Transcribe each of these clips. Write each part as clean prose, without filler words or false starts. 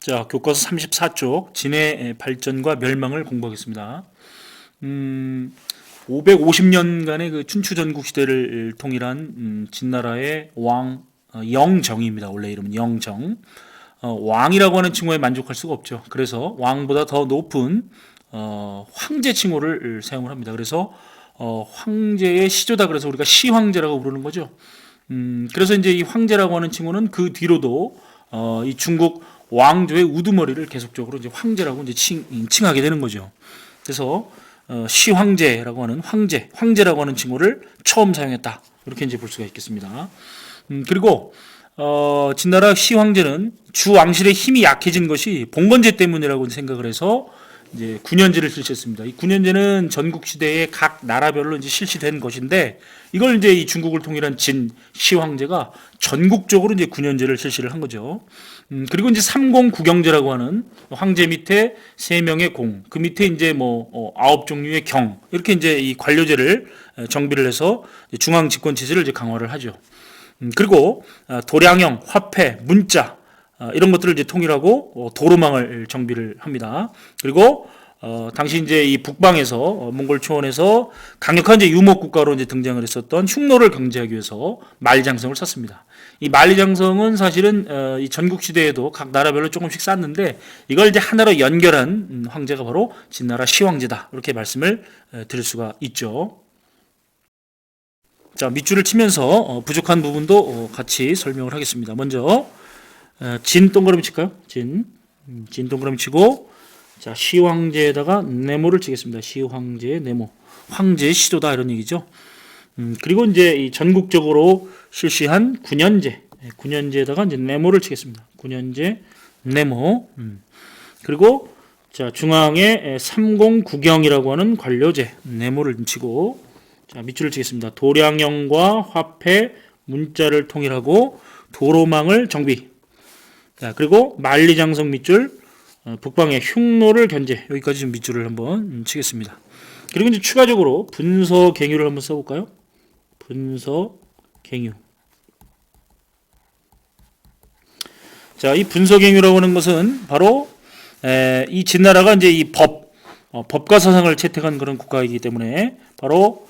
자, 교과서 34쪽 진의 발전과 멸망을 공부하겠습니다. 550년간의 그 춘추 전국 시대를 통일한 진나라의 왕 영정입니다. 원래 이름은 영정. 왕이라고 하는 칭호에 만족할 수가 없죠. 그래서 왕보다 더 높은 황제 칭호를 사용을 합니다. 그래서 황제의 시조다 그래서 우리가 시황제라고 부르는 거죠. 그래서 이제 이 황제라고 하는 칭호는 그 뒤로도 이 중국 왕조의 우두머리를 계속적으로 이제 황제라고 이제 칭하게 되는 거죠. 그래서 시황제라고 하는 황제라고 하는 칭호를 처음 사용했다. 이렇게 이제 볼 수가 있겠습니다. 그리고 진나라 시황제는 주 왕실의 힘이 약해진 것이 봉건제 때문이라고 생각을 해서 이제 군연제를 실시했습니다. 이 군연제는 전국 시대에 각 나라별로 이제 실시된 것인데 이걸 이제 이 중국을 통일한 진 시황제가 전국적으로 이제 군연제를 실시를 한 거죠. 그리고 이제 삼공구경제라고 하는 황제 밑에 3명의 공, 그 밑에 이제 뭐 9종류의 경 이렇게 이제 이 관료제를 정비를 해서 중앙 집권 체제를 이제 강화를 하죠. 그리고 도량형, 화폐, 문자 이런 것들을 이제 통일하고 도로망을 정비를 합니다. 그리고 당시 이제 이 북방에서 몽골 초원에서 강력한 이제 유목 국가로 이제 등장을 했었던 흉노를 경제하기 위해서 만리장성을 썼습니다. 이 만리장성은 사실은 이 전국 시대에도 각 나라별로 조금씩 쌓는데 이걸 이제 하나로 연결한 황제가 바로 진나라 시황제다. 이렇게 말씀을 드릴 수가 있죠. 자, 밑줄을 치면서 부족한 부분도 같이 설명을 하겠습니다. 먼저 진 동그라미 칠까요? 진 동그라미 치고 자 시황제에다가 네모를 치겠습니다. 시황제의 네모, 황제의 시조다 이런 얘기죠. 그리고 이제 이 전국적으로 실시한 군연제에다가 이제 네모를 치겠습니다. 군연제 네모. 그리고 자 중앙에 삼공구경이라고 하는 관료제 네모를 치고 자 밑줄을 치겠습니다. 도량형과 화폐, 문자를 통일하고 도로망을 정비. 자 그리고 만리장성 밑줄 북방의 흉노를 견제 여기까지 좀 밑줄을 한번 치겠습니다. 그리고 이제 추가적으로 분서갱유를 한번 써볼까요? 분서갱유. 자, 이 분서갱유라고 하는 것은 바로 이 진나라가 이제 이 법과 사상을 채택한 그런 국가이기 때문에 바로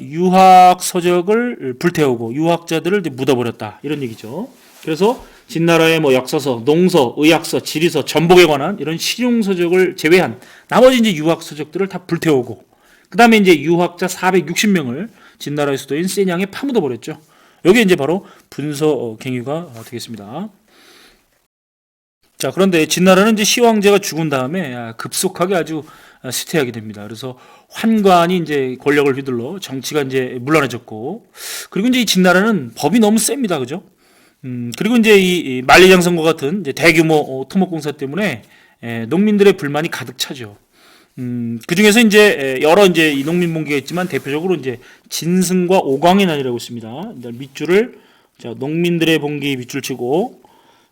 유학 서적을 불태우고 유학자들을 이제 묻어버렸다 이런 얘기죠. 그래서 진나라의 뭐 역사서, 농서, 의학서, 지리서, 전복에 관한 이런 실용 서적을 제외한 나머지 이제 유학 서적들을 다 불태우고 그 다음에 이제 유학자 460명을 진나라의 수도인 세냥에 파묻어 버렸죠. 여기 이제 바로 분서갱유가 되겠습니다. 자, 그런데 진나라는 이제 시황제가 죽은 다음에 급속하게 아주 쇠퇴하게 됩니다. 그래서 환관이 이제 권력을 휘둘러 정치가 이제 물러나졌고 그리고 이제 이 진나라는 법이 너무 셉니다. 그죠? 그리고 이제 이 만리장성과 같은 이제 대규모 토목공사 때문에 농민들의 불만이 가득 차죠. 그 중에서 이제 여러 이제 이 농민봉기가 있지만 대표적으로 이제 진승과 오광의 난이라고 있습니다. 밑줄을 자 농민들의 봉기 밑줄 치고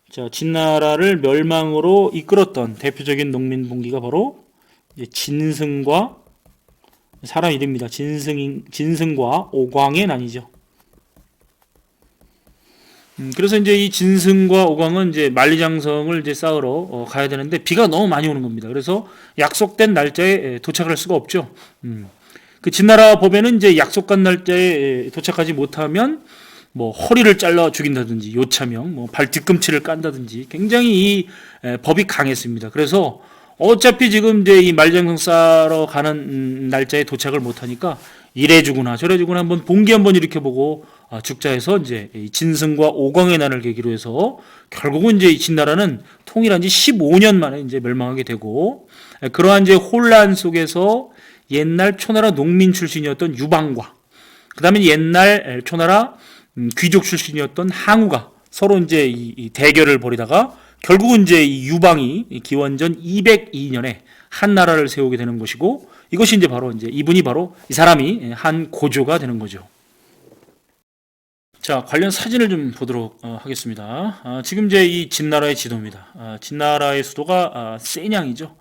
자 진나라를 멸망으로 이끌었던 대표적인 농민봉기가 바로 이제 진승과 사람 이름입니다. 진승과 오광의 난이죠. 그래서 이제 이 진승과 오광은 이제 만리장성을 이제 쌓으러 가야 되는데 비가 너무 많이 오는 겁니다. 그래서 약속된 날짜에 도착을 할 수가 없죠. 그 진나라 법에는 이제 약속한 날짜에 도착하지 못하면 뭐 허리를 잘라 죽인다든지 요차명, 뭐 발 뒤꿈치를 깐다든지 굉장히 이 법이 강했습니다. 그래서 어차피 지금 이제 이 만리장성 쌓으러 가는 날짜에 도착을 못하니까 이래 주구나 저래 주구나 한번 봉기 한번 일으켜보고 죽자 해서 이제 진승과 오광의 난을 계기로 해서 결국은 이제 이 진나라는 통일한 지 15년 만에 이제 멸망하게 되고 그러한 이제 혼란 속에서 옛날 초나라 농민 출신이었던 유방과 그다음에 옛날 초나라 귀족 출신이었던 항우가 서로 이제 이 대결을 벌이다가 결국은 이제 이 유방이 기원전 202년에 한 나라를 세우게 되는 것이고 이것이 이제 바로 이제 이분이 바로 이 사람이 한 고조가 되는 거죠. 자, 관련 사진을 좀 보도록 하겠습니다. 지금 이제 이 진나라의 지도입니다. 진나라의 수도가 세냥이죠.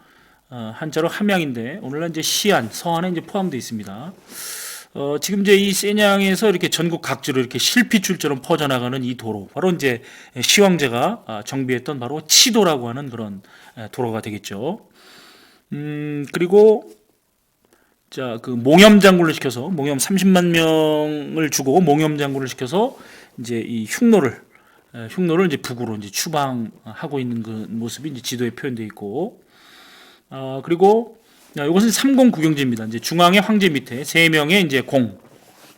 한자로 함양인데 오늘날 이제 시안, 서안에 이제 포함되어 있습니다. 지금 이제 이 세냥에서 이렇게 전국 각지로 이렇게 실핏줄처럼 퍼져나가는 이 도로, 바로 이제 시황제가 정비했던 바로 치도라고 하는 그런 도로가 되겠죠. 그리고 자, 그 몽염 장군을 시켜서 몽염 30만 명을 주고 몽염 장군을 시켜서 이제 이 흉노를 이제 북으로 이제 추방하고 있는 그 모습이 이제 지도에 표현되어 있고, 그리고 이것은 삼공 구경지입니다. 이제 중앙의 황제 밑에 세 명의 이제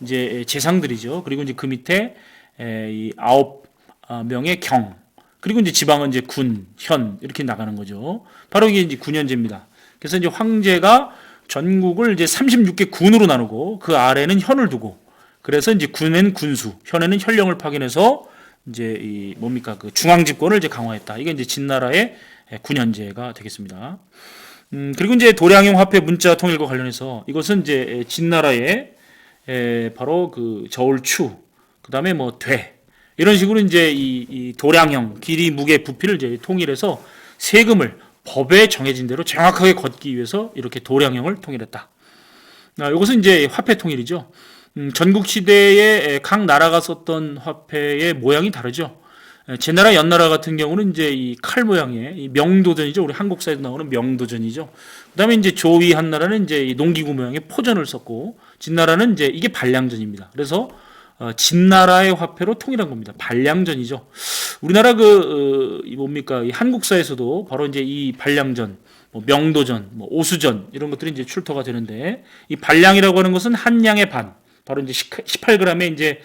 이제 재상들이죠. 그리고 이제 그 밑에 이 9명의 경, 그리고 이제 지방은 이제 군, 현 이렇게 나가는 거죠. 바로 이게 이제 군현제입니다. 그래서 이제 황제가 전국을 이제 36개 군으로 나누고 그 아래는 현을 두고, 그래서 이제 군엔 군수, 현에는 현령을 파견해서 이제 이 뭡니까 그 중앙 집권을 이제 강화했다. 이게 이제 진나라의 군현제가 되겠습니다. 그리고 이제 도량형 화폐 문자 통일과 관련해서 이것은 이제 진나라의 바로 그 저울추, 그다음에 뭐 돼, 이런 식으로 이제 이 도량형 길이 무게 부피를 이제 통일해서 세금을 법에 정해진 대로 정확하게 걷기 위해서 이렇게 도량형을 통일했다. 이것은 이제 화폐 통일이죠. 전국 시대에 각 나라가 썼던 화폐의 모양이 다르죠. 제나라 연나라 같은 경우는 이제 이 칼 모양의 이 명도전이죠. 우리 한국사에도 나오는 명도전이죠. 그다음에 이제 조위 한나라는 이제 이 농기구 모양의 포전을 썼고, 진나라는 이제 이게 반량전입니다. 그래서 진나라의 화폐로 통일한 겁니다. 반량전이죠. 우리나라 뭡니까 이 한국사에서도 바로 이제 이 반량전, 뭐 명도전, 뭐 오수전 이런 것들이 이제 출토가 되는데, 이 반량이라고 하는 것은 한 양의 반, 바로 이제 18g에 이제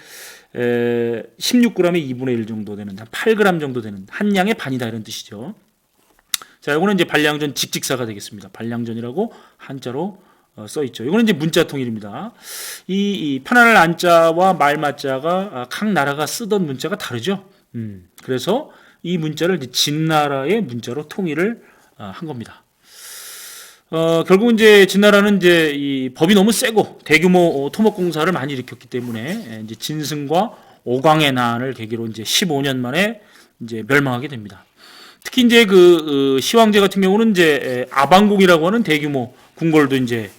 16g의 2분의 1 정도 되는, 한 8g 정도 되는 한 양의 반이다, 이런 뜻이죠. 자, 이거는 이제 반량전 직직사가 되겠습니다. 반량전이라고 한자로 써 있죠. 이거는 이제 문자 통일입니다. 이 편안할 안자와 말맞자가 각 나라가 쓰던 문자가 다르죠. 그래서 이 문자를 이제 진나라의 문자로 통일을 한 겁니다. 결국 이제 진나라는 이제 이 법이 너무 세고 대규모 토목공사를 많이 일으켰기 때문에 이제 진승과 오광의 난을 계기로 이제 15년 만에 이제 멸망하게 됩니다. 특히 이제 시황제 같은 경우는 이제 아방궁이라고 하는 대규모 궁궐도 이제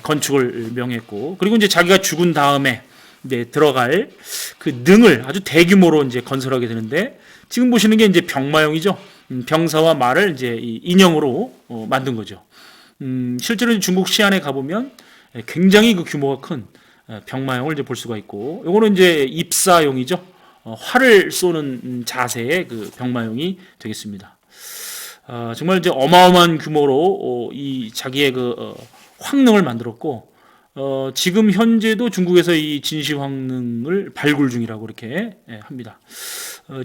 건축을 명했고, 그리고 이제 자기가 죽은 다음에 이제 들어갈 그 능을 아주 대규모로 이제 건설하게 되는데, 지금 보시는 게 이제 병마용이죠. 병사와 말을 이제 인형으로 만든 거죠. 실제로 중국 시안에 가보면 굉장히 그 규모가 큰 병마용을 이제 볼 수가 있고, 요거는 이제 입사용이죠. 활을 쏘는 자세의 그 병마용이 되겠습니다. 정말 이제 어마어마한 규모로 이 자기의 황릉을 만들었고, 지금 현재도 중국에서 이 진시황릉을 발굴 중이라고 이렇게 합니다.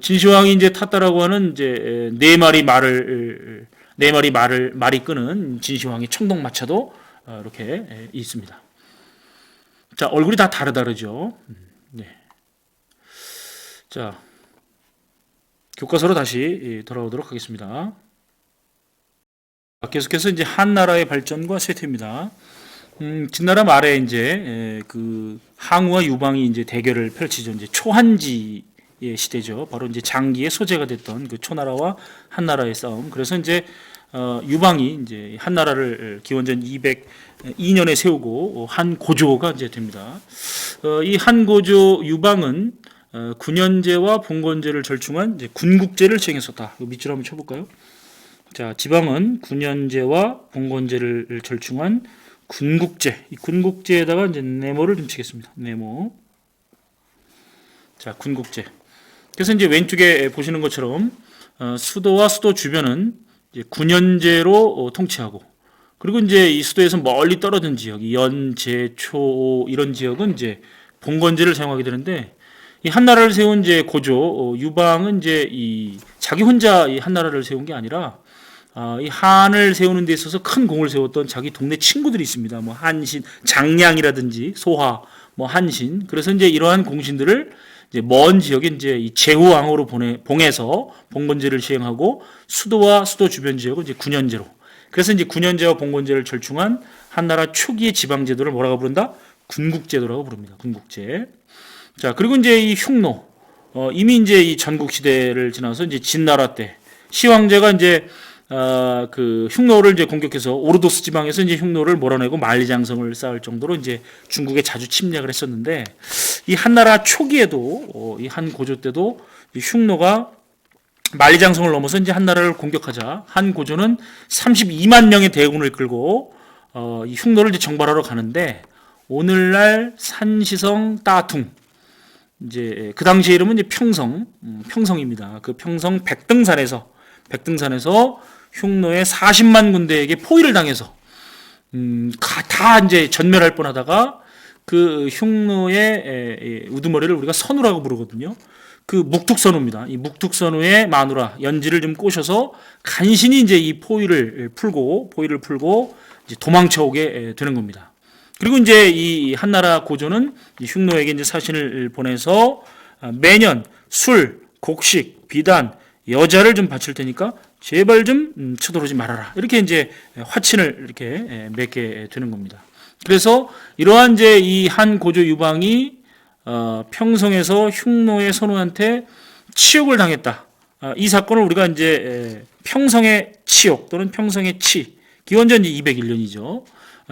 진시황이 이제 탔다라고 하는 이제 말이 끄는 진시황의 청동마차도 이렇게 있습니다. 자, 얼굴이 다 다르죠. 네. 자, 교과서로 다시 돌아오도록 하겠습니다. 계속해서 이제 한나라의 발전과 쇠퇴입니다. 진나라 말에 이제 그 항우와 유방이 이제 대결을 펼치죠. 이제 초한지의 시대죠. 바로 이제 장기의 소재가 됐던 그 초나라와 한나라의 싸움. 그래서 이제 유방이 이제 한나라를 기원전 202년에 세우고 한고조가 이제 됩니다. 이 한고조 유방은 군현제와 봉건제를 절충한 이제 군국제를 시행했었다. 밑줄 한번 쳐볼까요? 자, 지방은 군현제와 봉건제를 절충한 군국제. 이 군국제에다가 이제 네모를 좀 치겠습니다. 네모. 자, 군국제. 그래서 이제 왼쪽에 보시는 것처럼 수도와 수도 주변은 이제 군현제로 통치하고, 그리고 이제 이 수도에서 멀리 떨어진 지역, 연, 제, 초 이런 지역은 이제 봉건제를 사용하게 되는데, 이 한나라를 세운 이제 고조 유방은 이제 이 자기 혼자 이 한나라를 세운 게 아니라 이 한을 세우는 데 있어서 큰 공을 세웠던 자기 동네 친구들이 있습니다. 뭐 한신, 장량이라든지 소하, 뭐 한신. 그래서 이제 이러한 공신들을 이제 먼 지역에 이제 이 제후왕으로 봉해서 봉건제를 시행하고, 수도와 수도 주변 지역은 이제 군현제로. 그래서 이제 군현제와 봉건제를 절충한 한나라 초기의 지방 제도를 뭐라고 부른다? 군국제도라고 부릅니다. 군국제. 자, 그리고 이제 이 흉노. 이미 이제 이 전국 시대를 지나서 이제 진나라 때 시황제가 이제 그 흉노를 이제 공격해서 오르도스 지방에서 이제 흉노를 몰아내고 만리장성을 쌓을 정도로 이제 중국에 자주 침략을 했었는데, 이 한나라 초기에도 이 한 고조 때도 이 흉노가 만리장성을 넘어서 이제 한나라를 공격하자 한 고조는 32만 명의 대군을 끌고 이 흉노를 이제 정발하러 가는데, 오늘날 산시성 따퉁, 이제 그 당시 이름은 이제 평성입니다. 그 평성 백등산에서 흉노의 40만 군대에게 포위를 당해서 다 이제 전멸할 뻔하다가 그 흉노의 우두머리를 우리가 선우라고 부르거든요. 그 묵툭선우입니다. 이 묵툭선우의 마누라 연지를 좀 꼬셔서 간신히 이제 이 포위를 풀고 이제 도망쳐 오게 되는 겁니다. 그리고 이제 이 한나라 고조는 이 흉노에게 이제 사신을 보내서 매년 술, 곡식, 비단, 여자를 좀 바칠 테니까 제발 좀 쳐들어오지 말아라. 이렇게 이제 화친을 이렇게 맺게 되는 겁니다. 그래서 이러한 이제 이 한 고조 유방이 평성에서 흉노의 선우한테 치욕을 당했다. 이 사건을 우리가 이제 평성의 치욕 또는 평성의 치, 기원전 201년이죠.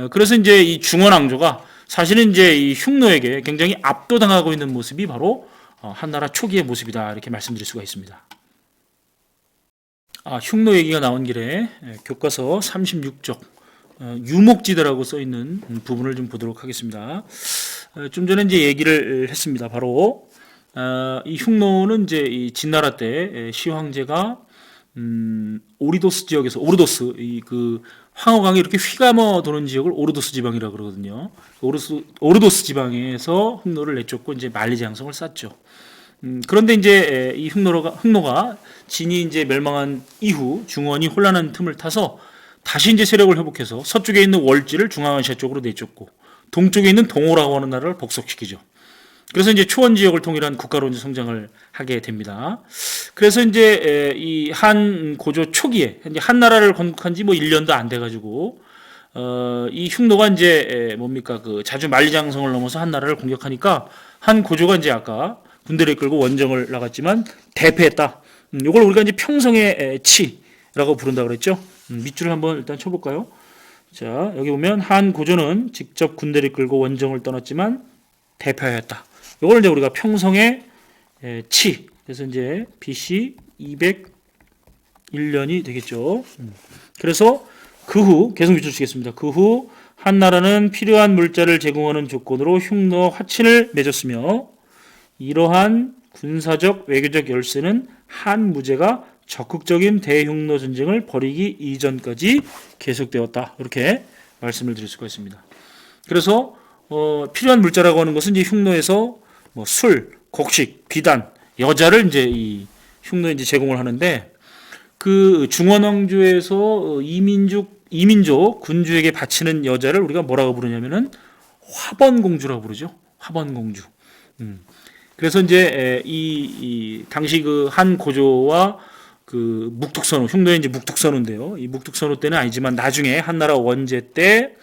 그래서 이제 이 중원왕조가 사실은 이제 이 흉노에게 굉장히 압도당하고 있는 모습이 바로 한나라 초기의 모습이다, 이렇게 말씀드릴 수가 있습니다. 흉노 얘기가 나온 길에 교과서 36쪽 유목지대라고 써 있는 부분을 좀 보도록 하겠습니다. 좀 전에 이제 얘기를 했습니다. 바로 이 흉노는 이제 이 진나라 때 시황제가 오리도스 지역에서 오르도스 그 황허강이 이렇게 휘감아 도는 지역을 오르도스 지방이라고 그러거든요. 오르도스 지방에서 흉노를 내쫓고 이제 만리장성을 쌓죠. 그런데 이제 이 흉노가 진이 이제 멸망한 이후 중원이 혼란한 틈을 타서 다시 이제 세력을 회복해서 서쪽에 있는 월지를 중앙아시아 쪽으로 내쫓고 동쪽에 있는 동호라고 하는 나라를 복속시키죠. 그래서 이제 초원 지역을 통일한 국가로 이제 성장을 하게 됩니다. 그래서 이제 이 한 고조 초기에 이제 한 나라를 건국한 지 뭐 1년도 안 돼가지고 이 흉노가 이제 뭡니까 그 자주 만리장성을 넘어서 한 나라를 공격하니까 한 고조가 이제 아까 군대를 끌고 원정을 나갔지만 대패했다. 이걸 우리가 이제 평성의 치라고 부른다 그랬죠. 밑줄을 한번 일단 쳐볼까요? 자, 여기 보면 한 고조는 직접 군대를 끌고 원정을 떠났지만 대패하였다. 이걸 이제 우리가 평성의 치. 그래서 이제 BC 201년이 되겠죠. 그래서 그 후 계속 밑줄 치겠습니다. 그 후 한나라는 필요한 물자를 제공하는 조건으로 흉노 화친을 맺었으며, 이러한 군사적 외교적 열세는 한 무제가 적극적인 대흉노 전쟁을 벌이기 이전까지 계속되었다. 이렇게 말씀을 드릴 수가 있습니다. 그래서 필요한 물자라고 하는 것은 이제 흉노에서 뭐 술, 곡식, 비단, 여자를 이제 이 흉노에 이제 제공을 하는데, 그 중원왕조에서 이민족 군주에게 바치는 여자를 우리가 뭐라고 부르냐면은 화번공주라고 부르죠. 화번공주. 그래서 이제 이 당시 그 한 고조와 그 묵툭선우, 흉노의 이제 묵툭선우인데요. 이 묵툭선우 때는 아니지만 나중에 한나라 원제 때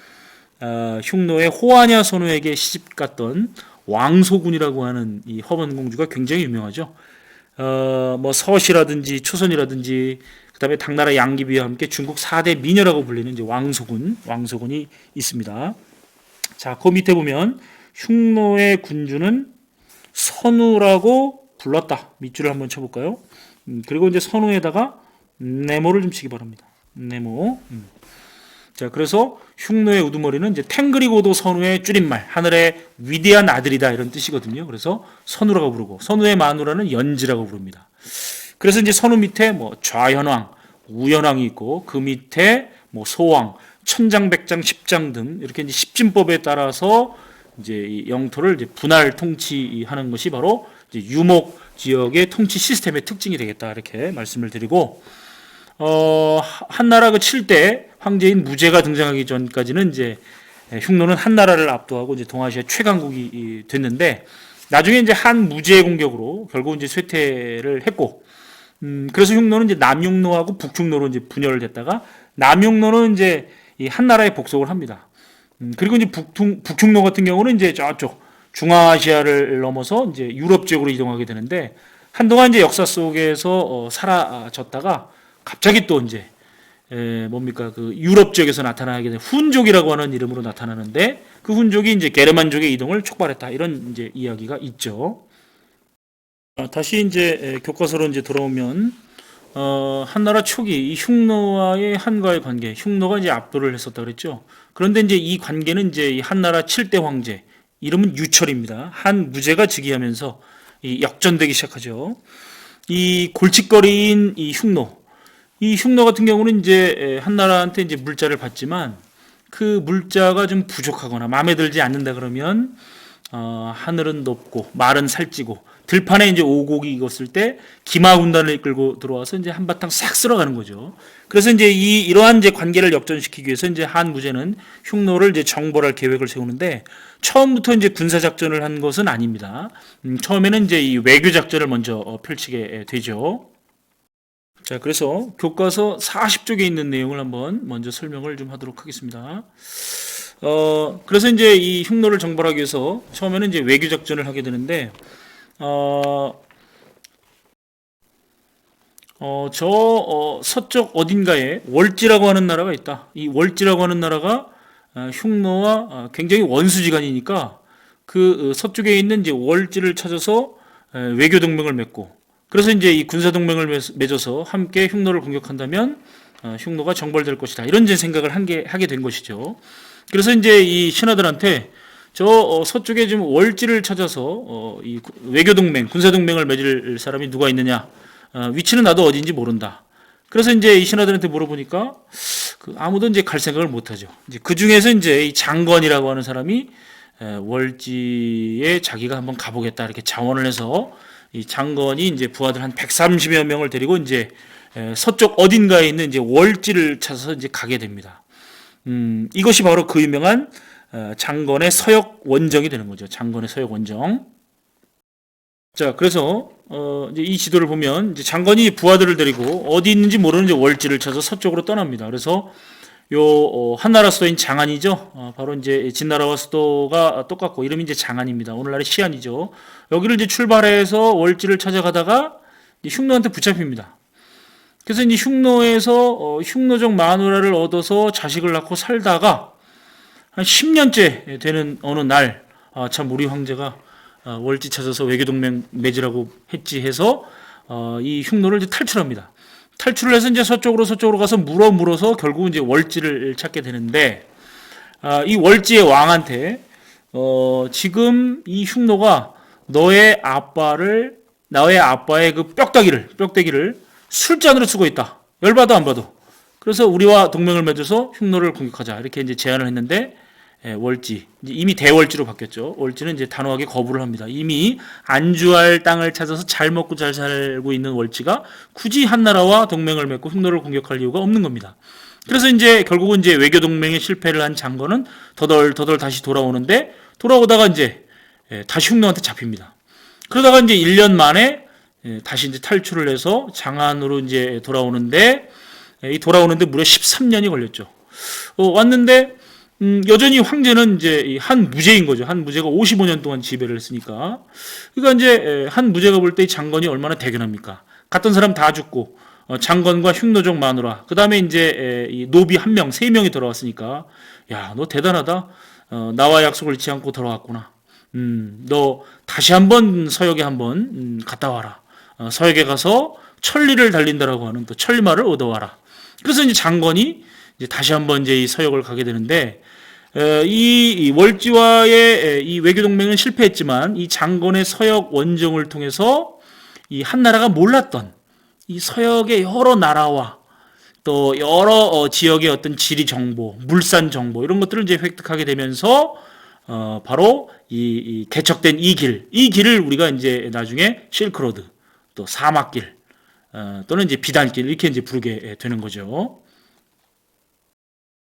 흉노의 호하냐 선우에게 시집갔던 왕소군이라고 하는 이 화번공주가 굉장히 유명하죠. 뭐 서시라든지 초선이라든지 그다음에 당나라 양귀비와 함께 중국 4대 미녀라고 불리는 이제 왕소군이 있습니다. 자, 그 밑에 보면 흉노의 군주는 선우라고 불렀다. 밑줄을 한번 쳐볼까요? 그리고 이제 선우에다가 네모를 좀 치기 바랍니다. 네모. 자, 그래서 흉노의 우두머리는 이제 탱그리고도 선우의 줄임말, 하늘의 위대한 아들이다, 이런 뜻이거든요. 그래서 선우라고 부르고, 선우의 마누라는 연지라고 부릅니다. 그래서 이제 선우 밑에 뭐 좌현왕, 우현왕이 있고, 그 밑에 뭐 소왕, 천장, 백장, 십장 등 이렇게 이제 십진법에 따라서 이제 이 영토를 이제 분할 통치하는 것이 바로 이제 유목 지역의 통치 시스템의 특징이 되겠다, 이렇게 말씀을 드리고, 한나라 그 7대 황제인 무제가 등장하기 전까지는 이제 흉노는 한나라를 압도하고 이제 동아시아 최강국이 됐는데, 나중에 이제 한 무제의 공격으로 결국 이제 쇠퇴를 했고, 그래서 흉노는 이제 남흉노하고 북흉노로 이제 분열을 됐다가 남흉노는 이제 이 한나라에 복속을 합니다. 그리고 이제 북흉노 같은 경우는 이제 저쪽 중앙아시아를 넘어서 이제 유럽 지역으로 이동하게 되는데, 한동안 이제 역사 속에서 사라졌다가 갑자기 또 이제 뭡니까 그 유럽 지역에서 나타나게 된 훈족이라고 하는 이름으로 나타나는데 그 훈족이 이제 게르만족의 이동을 촉발했다 이런 이제 이야기가 있죠. 다시 이제 교과서로 이제 돌아오면 한나라 초기 이 흉노와의 한과의 관계, 흉노가 이제 압도를 했었다 그랬죠. 그런데 이제 이 관계는 이제 이 한나라 7대 황제 이름은 유철입니다. 한 무제가 즉위하면서 이 역전되기 시작하죠. 이 골칫거리인 이 흉노 같은 경우는 이제 한나라한테 이제 물자를 받지만 그 물자가 좀 부족하거나 마음에 들지 않는다 그러면 하늘은 높고 말은 살찌고 들판에 이제 오곡이 익었을 때 기마 군단을 이끌고 들어와서 이제 한바탕 싹 쓸어가는 거죠. 그래서 이제 이러한 이제 관계를 역전시키기 위해서 이제 한 무제는 흉노를 이제 정벌할 계획을 세우는데 처음부터 이제 군사 작전을 한 것은 아닙니다. 처음에는 이제 이 외교 작전을 먼저 펼치게 되죠. 자, 그래서 교과서 40쪽에 있는 내용을 한번 먼저 설명을 좀 하도록 하겠습니다. 그래서 이제 이 흉노를 정벌하기 위해서 처음에는 이제 외교 작전을 하게 되는데, 서쪽 어딘가에 월지라고 하는 나라가 있다. 이 월지라고 하는 나라가 흉노와 굉장히 원수지간이니까 그 서쪽에 있는 이제 월지를 찾아서 외교 동맹을 맺고 그래서 이제 이 군사 동맹을 맺어서 함께 흉노를 공격한다면 흉노가 정벌될 것이다. 이런 이제 생각을 하게 된 것이죠. 그래서 이제 이 신하들한테 서쪽에 좀 월지를 찾아서 이 외교 동맹, 군사 동맹을 맺을 사람이 누가 있느냐? 위치는 나도 어딘지 모른다. 그래서 이제 이 신하들한테 물어보니까 아무도 이제 갈 생각을 못 하죠. 이제 그 중에서 이제 이 장건이라고 하는 사람이 월지에 자기가 한번 가보겠다 이렇게 자원을 해서 이 장건이 이제 부하들 한 130여 명을 데리고 이제 서쪽 어딘가에 있는 이제 월지를 찾아서 이제 가게 됩니다. 이것이 바로 그 유명한 장건의 서역 원정이 되는 거죠. 장건의 서역 원정. 자, 그래서 이제 이 지도를 보면 이제 장건이 부하들을 데리고 어디 있는지 모르는 이제 월지를 찾아 서쪽으로 떠납니다. 그래서 한나라 수도인 장안이죠. 바로 이제 진나라와 수도가 똑같고 이름이 이제 장안입니다. 오늘날의 시안이죠. 여기를 이제 출발해서 월지를 찾아가다가 이제 흉노한테 붙잡힙니다. 그래서 이제 흉노에서 흉노족 마누라를 얻어서 자식을 낳고 살다가 한 10년째 되는 어느 날, 참 우리 황제가 월지 찾아서 외교동맹 맺으라고 했지 해서 이 흉노를 이제 탈출합니다. 탈출을 해서 이제 서쪽으로 가서 물어서 결국은 이제 월지를 찾게 되는데 이 월지의 왕한테 지금 이 흉노가 나의 아빠의 그 뼈대기를 술잔으로 쓰고 있다. 열받아 안 봐도. 그래서 우리와 동맹을 맺어서 흉노를 공격하자 이렇게 이제 제안을 했는데 월지 이미 대월지로 바뀌었죠. 월지는 이제 단호하게 거부를 합니다. 이미 안주할 땅을 찾아서 잘 먹고 잘 살고 있는 월지가 굳이 한나라와 동맹을 맺고 흉노를 공격할 이유가 없는 겁니다. 그래서 이제 결국은 이제 외교 동맹에 실패를 한 장건은 더덜 다시 돌아오다가 이제 다시 흉노한테 잡힙니다. 그러다가 이제 1년 만에 다시 이제 탈출을 해서 장안으로 이제 돌아오는데 무려 13년이 걸렸죠. 왔는데 여전히 황제는 이제 한 무제인 거죠. 한 무제가 55년 동안 지배를 했으니까. 그러니까 이제 한 무제가 볼 때 이 장건이 얼마나 대견합니까? 갔던 사람 다 죽고 장건과 흉노족 마누라, 그 다음에 이제 이 노비 한 명, 3명이 돌아왔으니까 야, 너 대단하다. 나와 약속을 잊지 않고 돌아왔구나. 너 다시 한번 서역에 한번 갔다 와라. 서역에 가서 천리를 달린다라고 하는 또 천리마를 얻어와라. 그래서 이제 장건이 이제 다시 한번 이제 이 서역을 가게 되는데 이 월지와의 이 외교 동맹은 실패했지만 이 장건의 서역 원정을 통해서 이 한나라가 몰랐던 이 서역의 여러 나라와 또 여러 지역의 어떤 지리 정보, 물산 정보 이런 것들을 이제 획득하게 되면서 바로 이 개척된 이 길을 우리가 이제 나중에 실크로드 또 사막길 또는 이제 비단길 이렇게 이제 부르게 되는 거죠.